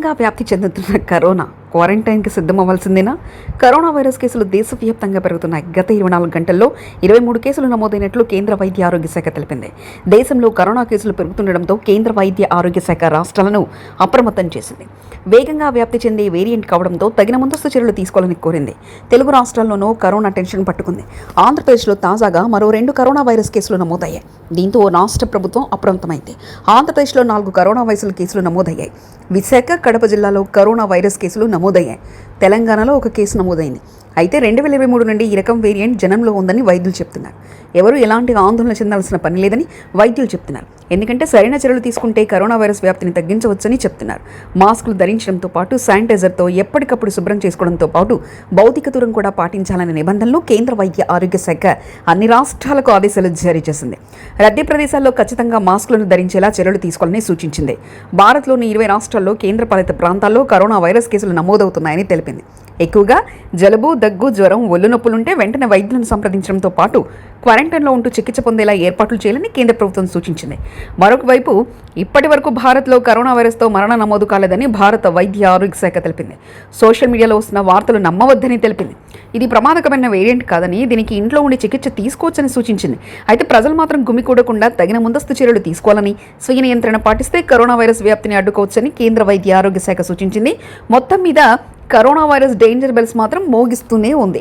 వేగంగా వ్యాప్తి చెందుతున్న కరోనా క్వారంటైన్కి సిద్ధమవ్వాల్సిందేనా? కరోనా వైరస్ కేసులు దేశవ్యాప్తంగా పెరుగుతున్నాయి. గత 24 గంటల్లో 23 కేసులు నమోదైనట్లు కేంద్ర వైద్య ఆరోగ్య శాఖ తెలిపింది. దేశంలో కరోనా కేసులు పెరుగుతుండటంతో కేంద్ర వైద్య ఆరోగ్య శాఖ రాష్ట్రాలను అప్రమత్తం చేసింది. వేగంగా వ్యాప్తి చెందే వేరియంట్ కావడంతో తగిన ముందస్తు చర్యలు తీసుకోవాలని కోరింది. తెలుగు రాష్ట్రాల్లోనూ కరోనా టెన్షన్ పట్టుకుంది. ఆంధ్రప్రదేశ్లో తాజాగా మరో 2 కరోనా వైరస్ కేసులు నమోదయ్యాయి. దీంతో రాష్ట్ర ప్రభుత్వం అప్రమత్తమైంది. ఆంధ్రప్రదేశ్లో 4 కరోనా వైరస్ కేసులు నమోదయ్యాయి. విశాఖ, కడప జిల్లాలో కరోనా వైరస్ కేసులు నమోదయ్యాయి. తెలంగాణలో ఒక కేసు నమోదైంది. అయితే 2023 నుండి ఈ రకం వేరియంట్ జనంలో ఉందని వైద్యులు చెప్తున్నారు. ఎవరు ఎలాంటి ఆందోళన చెందాల్సిన పని లేదని వైద్యులు చెప్తున్నారు. ఎందుకంటే సరైన చర్యలు తీసుకుంటే కరోనా వైరస్ వ్యాప్తిని తగ్గించవచ్చని చెప్తున్నారు. మాస్కులు ధరించడంతో పాటు శానిటైజర్తో ఎప్పటికప్పుడు శుభ్రం చేసుకోవడంతో పాటు భౌతిక దూరం కూడా పాటించాలనే నిబంధనలు కేంద్ర వైద్య ఆరోగ్య శాఖ అన్ని రాష్ట్రాలకు ఆదేశాలు జారీ చేసింది. రద్దీ ప్రదేశాల్లో ఖచ్చితంగా మాస్కులను ధరించేలా చర్యలు తీసుకోవాలని సూచించింది. భారత్లోని 20 రాష్ట్రాల్లో కేంద్రపాలిత ప్రాంతాల్లో కరోనా వైరస్ కేసులు నమోదవుతున్నాయని తెలిపింది. ఎక్కువగా జలుబు, దగ్గు, జ్వరం, ఒళ్ళు నొప్పులుంటే వెంటనే వైద్యులను సంప్రదించడంతో పాటు క్వారంటైన్లో ఉంటూ చికిత్స పొందేలా ఏర్పాట్లు చేయాలని కేంద్ర ప్రభుత్వం సూచించింది. మరొక వైపు ఇప్పటి వరకు భారత్లో కరోనా వైరస్తో మరణ నమోదు కాలేదని భారత వైద్య ఆరోగ్య శాఖ తెలిపింది. సోషల్ మీడియాలో వస్తున్న వార్తలు నమ్మవద్దని తెలిపింది. ఇది ప్రమాదకరమైన వేరియంట్ కాదని, దీనికి ఇంట్లో ఉండి చికిత్స తీసుకోవచ్చని సూచించింది. అయితే ప్రజలు మాత్రం గుమికూడకుండా తగిన ముందస్తు చర్యలు తీసుకోవాలని, స్వీయ నియంత్రణ పాటిస్తే కరోనా వైరస్ వ్యాప్తిని అడ్డుకోవచ్చని కేంద్ర వైద్య ఆరోగ్య శాఖ సూచించింది. మొత్తం మీద కరోనా వైరస్ డేంజర్ బెల్స్ మాత్రం మోగిస్తూనే ఉంది.